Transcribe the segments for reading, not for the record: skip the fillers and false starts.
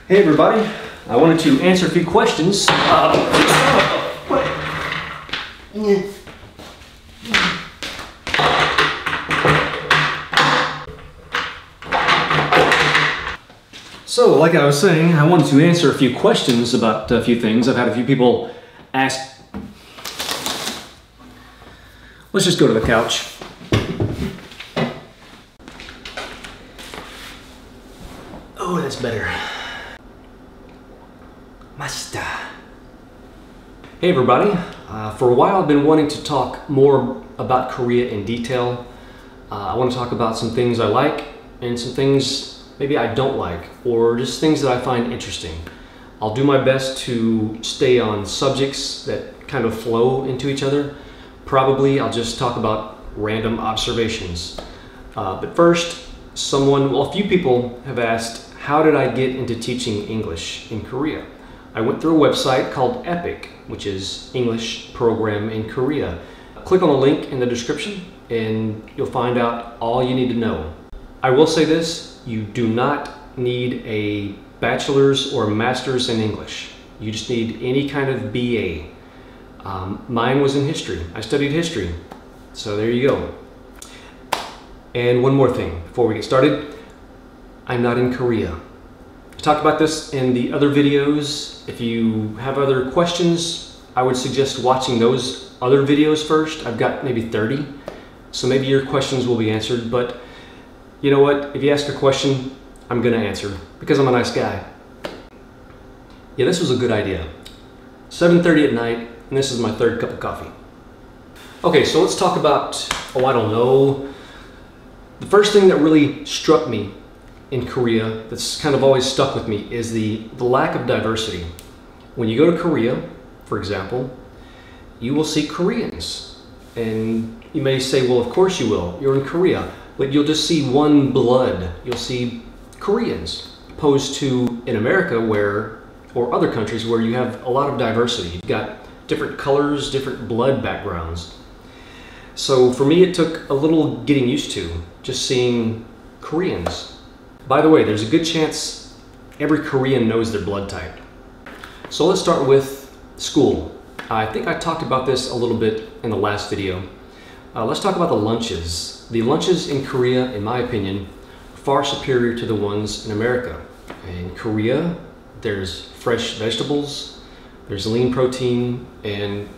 Hey everybody, I wanted to answer a few questions. So, like I was saying, I wanted to answer a few questions about a few things. I've had a few people ask. Let's just go to the couch. Oh, that's better. Master. Hey everybody, for a while I've been wanting to talk more about Korea in detail. I want to talk about some things I like and some things maybe I don't like, or just things that I find interesting. I'll do my best to stay on subjects that kind of flow into each other. Probably I'll just talk about random observations. But first, a few people have asked, how did I get into teaching English in Korea? I went through a website called EPIK, which is English Program in Korea. Click on the link in the description and you'll find out all you need to know. I will say this, you do not need a bachelor's or master's in English. You just need any kind of BA. Mine was in history. I studied history. So there you go. And one more thing before we get started. I'm not in Korea. I talked about this in the other videos. If you have other questions, I would suggest watching those other videos first. I've got maybe 30, so maybe your questions will be answered, but you know what? If you ask a question, I'm gonna answer because I'm a nice guy. Yeah, this was a good idea. 7:30 at night, and this is my third cup of coffee. Okay, so let's talk about, I don't know. The first thing that really struck me in Korea, that's kind of always stuck with me, is the lack of diversity. When you go to Korea, for example, you will see Koreans. And you may say, well, of course you will. You're in Korea. But you'll just see one blood. You'll see Koreans, opposed to in America or other countries where you have a lot of diversity. You've got different colors, different blood backgrounds. So for me, it took a little getting used to just seeing Koreans. By the way, there's a good chance every Korean knows their blood type. So let's start with school. I think I talked about this a little bit in the last video. Let's talk about the lunches. The lunches in Korea, in my opinion, are far superior to the ones in America. In Korea, there's fresh vegetables, there's lean protein, and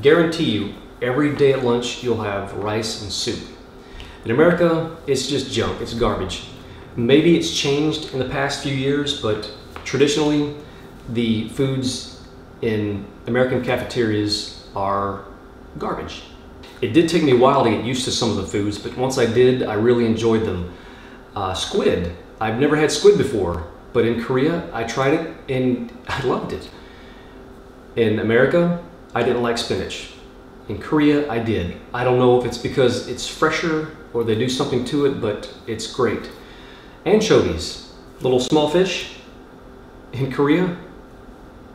guarantee you, every day at lunch, you'll have rice and soup. In America, it's just junk, it's garbage. Maybe it's changed in the past few years, but traditionally, the foods in American cafeterias are garbage. It did take me a while to get used to some of the foods, but once I did, I really enjoyed them. Squid. I've never had squid before, but in Korea, I tried it and I loved it. In America, I didn't like spinach. In Korea, I did. I don't know if it's because it's fresher or they do something to it, but it's great. Anchovies, little small fish. In Korea,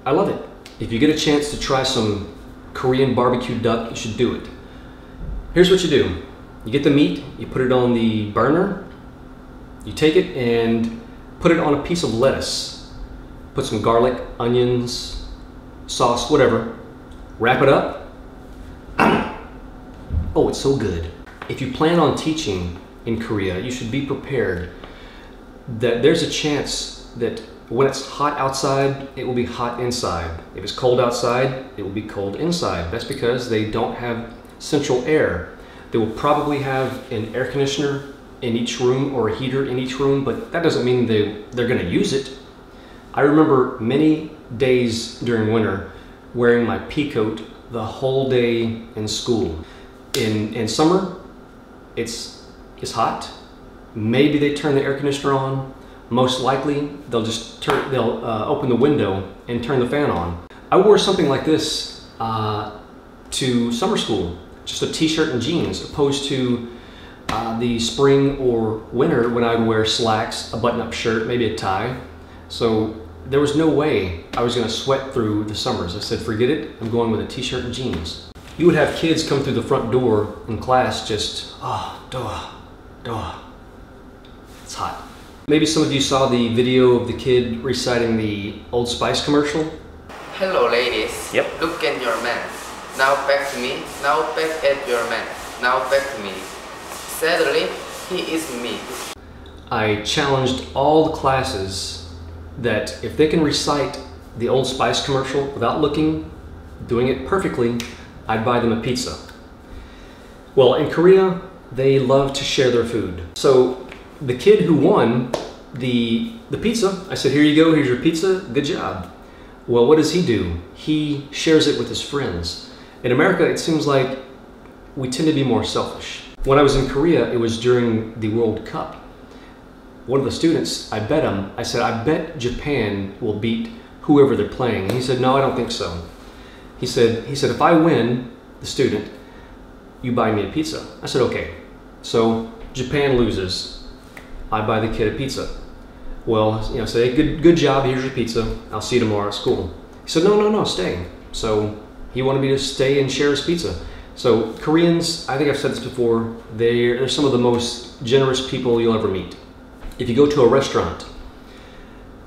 I love it. If you get a chance to try some Korean barbecue duck, you should do it. Here's what you do. You get the meat, you put it on the burner, you take it and put it on a piece of lettuce. Put some garlic, onions, sauce, whatever. Wrap it up. Oh, it's so good. If you plan on teaching in Korea, you should be prepared that there's a chance that when it's hot outside, it will be hot inside. If it's cold outside, it will be cold inside. That's because they don't have central air. They will probably have an air conditioner in each room or a heater in each room, but that doesn't mean they're gonna use it. I remember many days during winter wearing my pea coat the whole day in school. In summer, it's hot. Maybe they turn the air conditioner on. Most likely, they'll open the window and turn the fan on. I wore something like this to summer school, just a t-shirt and jeans, opposed to the spring or winter when I would wear slacks, a button-up shirt, maybe a tie. So there was no way I was gonna sweat through the summers. I said, forget it, I'm going with a t-shirt and jeans. You would have kids come through the front door in class just, duh. It's hot. Maybe some of you saw the video of the kid reciting the Old Spice commercial. Hello ladies, Yep. Look at your man. Now back to me, now back at your man. Now back to me. Sadly, he is me. I challenged all the classes that if they can recite the Old Spice commercial without looking, doing it perfectly, I'd buy them a pizza. Well, in Korea, they love to share their food. So the kid who won the pizza, I said, here you go, here's your pizza, good job. Well, what does he do? He shares it with his friends. In America, it seems like we tend to be more selfish. When I was in Korea, it was during the World Cup. One of the students, I bet him, I said, I bet Japan will beat whoever they're playing. And he said, no, I don't think so. He said, if I win, the student, you buy me a pizza. I said, okay. So Japan loses. I buy the kid a pizza. Well, you know, say, good job, here's your pizza. I'll see you tomorrow at school. He said, no, stay. So he wanted me to stay and share his pizza. So Koreans, I think I've said this before, they're some of the most generous people you'll ever meet. If you go to a restaurant,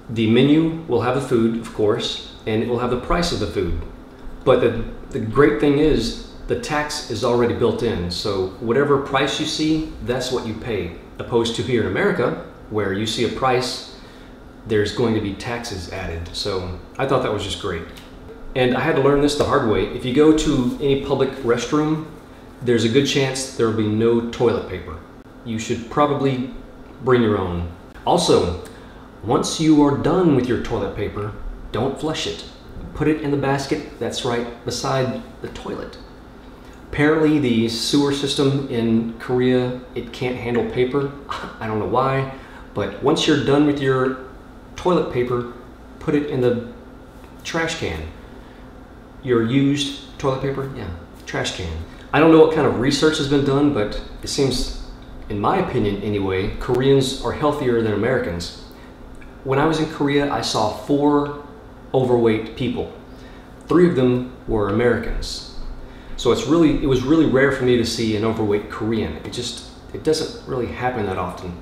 the menu will have the food, of course, and it will have the price of the food. But the great thing is, the tax is already built in. So whatever price you see, that's what you pay. Opposed to here in America, where you see a price, there's going to be taxes added. So I thought that was just great. And I had to learn this the hard way. If you go to any public restroom, there's a good chance there will be no toilet paper. You should probably bring your own. Also, once you are done with your toilet paper, don't flush it. Put it in the basket that's right beside the toilet. Apparently the sewer system in Korea, it can't handle paper. I don't know why, but once you're done with your toilet paper, put it in the trash can. Your used toilet paper? Yeah, trash can. I don't know what kind of research has been done, but it seems, in my opinion anyway, Koreans are healthier than Americans. When I was in Korea, I saw 4 overweight people. 3 of them were Americans. So it was really rare for me to see an overweight Korean. It doesn't really happen that often.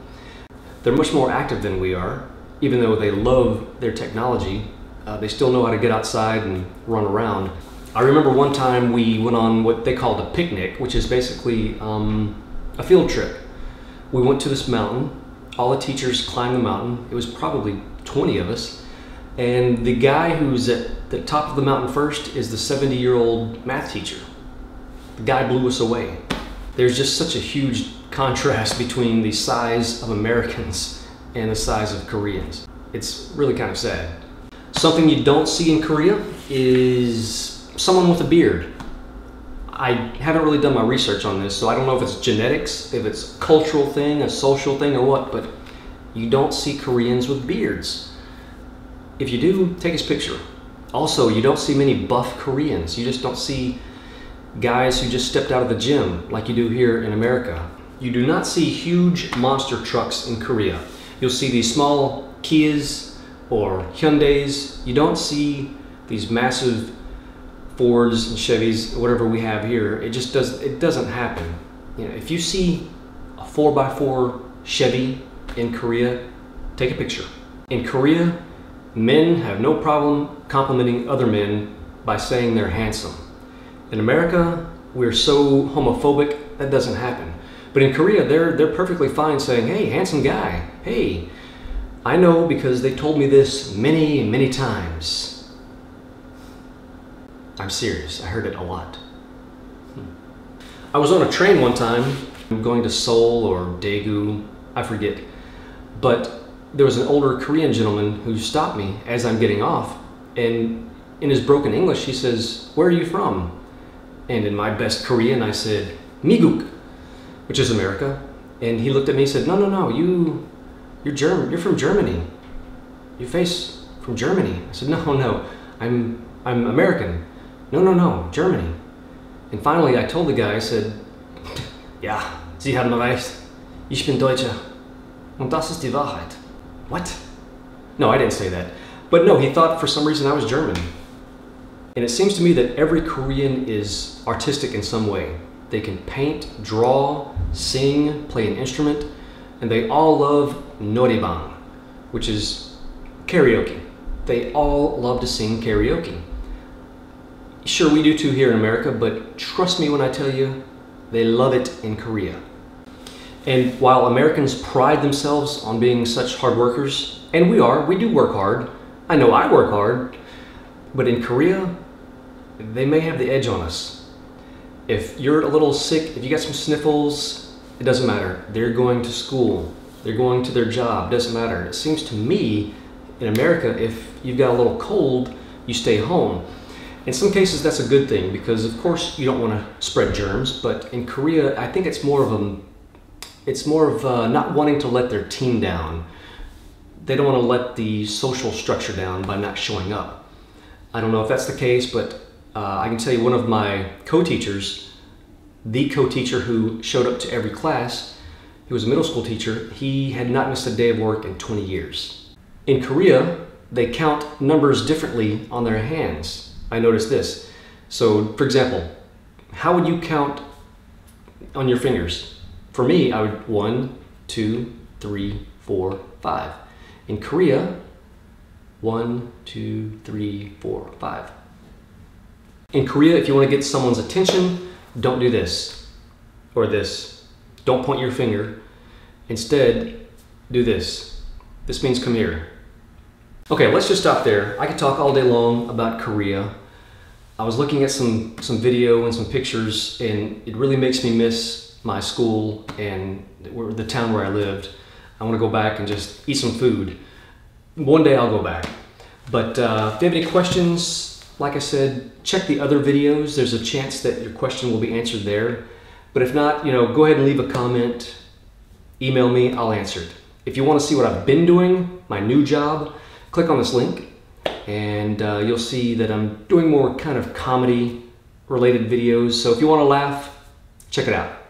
They're much more active than we are. Even though they love their technology, they still know how to get outside and run around. I remember one time we went on what they called a picnic, which is basically a field trip. We went to this mountain. All the teachers climbed the mountain. It was probably 20 of us. And the guy who's at the top of the mountain first is the 70-year-old math teacher. The guy blew us away. There's just such a huge contrast between the size of Americans and the size of Koreans. It's really kind of sad. Something you don't see in Korea is someone with a beard. I haven't really done my research on this, so I don't know if it's genetics, if it's a cultural thing, a social thing, or what, but you don't see Koreans with beards. If you do, take his picture. Also, you don't see many buff Koreans. You just don't see guys who just stepped out of the gym like you do here in America. You do not see huge monster trucks in Korea. You'll see these small Kias or Hyundais. You don't see these massive Fords and Chevys, whatever we have here. It doesn't happen. You know, if you see a 4x4 Chevy in Korea, take a picture. In Korea, men have no problem complimenting other men by saying they're handsome. In America, we're so homophobic that doesn't happen. But in Korea, they're perfectly fine saying, hey, handsome guy. Hey, I know because they told me this many, many times. I'm serious, I heard it a lot. I was on a train one time, going to Seoul or Daegu, I forget. But there was an older Korean gentleman who stopped me as I'm getting off. And in his broken English, he says, where are you from? And in my best Korean, I said, Miguk, which is America. And he looked at me and said, no, you're German, you're from Germany. Your face from Germany. I said, no, I'm American. No, Germany. And finally, I told the guy, I said, ja, Sie haben recht. Ich bin Deutscher. Und das ist die Wahrheit. What? No, I didn't say that. But no, he thought for some reason I was German. And it seems to me that every Korean is artistic in some way. They can paint, draw, sing, play an instrument. and they all love noraebang, which is karaoke. They all love to sing karaoke. Sure, we do too here in America, but trust me when I tell you, they love it in Korea. And while Americans pride themselves on being such hard workers, and we do work hard. I know I work hard, but in Korea, they may have the edge on us. If you're a little sick, if you got some sniffles, it doesn't matter. They're going to school, they're going to their job, it doesn't matter. It seems to me, in America, if you've got a little cold, you stay home. In some cases, that's a good thing because, of course, you don't want to spread germs. But in Korea, I think it's more of not wanting to let their team down. They don't want to let the social structure down by not showing up. I don't know if that's the case, but I can tell you one of my co-teachers, the co-teacher who showed up to every class, he was a middle school teacher. He had not missed a day of work in 20 years. In Korea, they count numbers differently on their hands. I noticed this. So, for example, how would you count on your fingers? For me, I would 1, 2, 3, 4, 5. In Korea, 1, 2, 3, 4, 5. In Korea, if you want to get someone's attention, don't do this or this. Don't point your finger. Instead, do this. This means come here. Okay, let's just stop there. I could talk all day long about Korea. I was looking at some video and some pictures, and it really makes me miss my school and the town where I lived. I want to go back and just eat some food. One day I'll go back. But if you have any questions, like I said, check the other videos. There's a chance that your question will be answered there. But if not, go ahead and leave a comment. Email me, I'll answer it. If you want to see what I've been doing, my new job, click on this link. And you'll see that I'm doing more kind of comedy related videos. So if you want to laugh, check it out.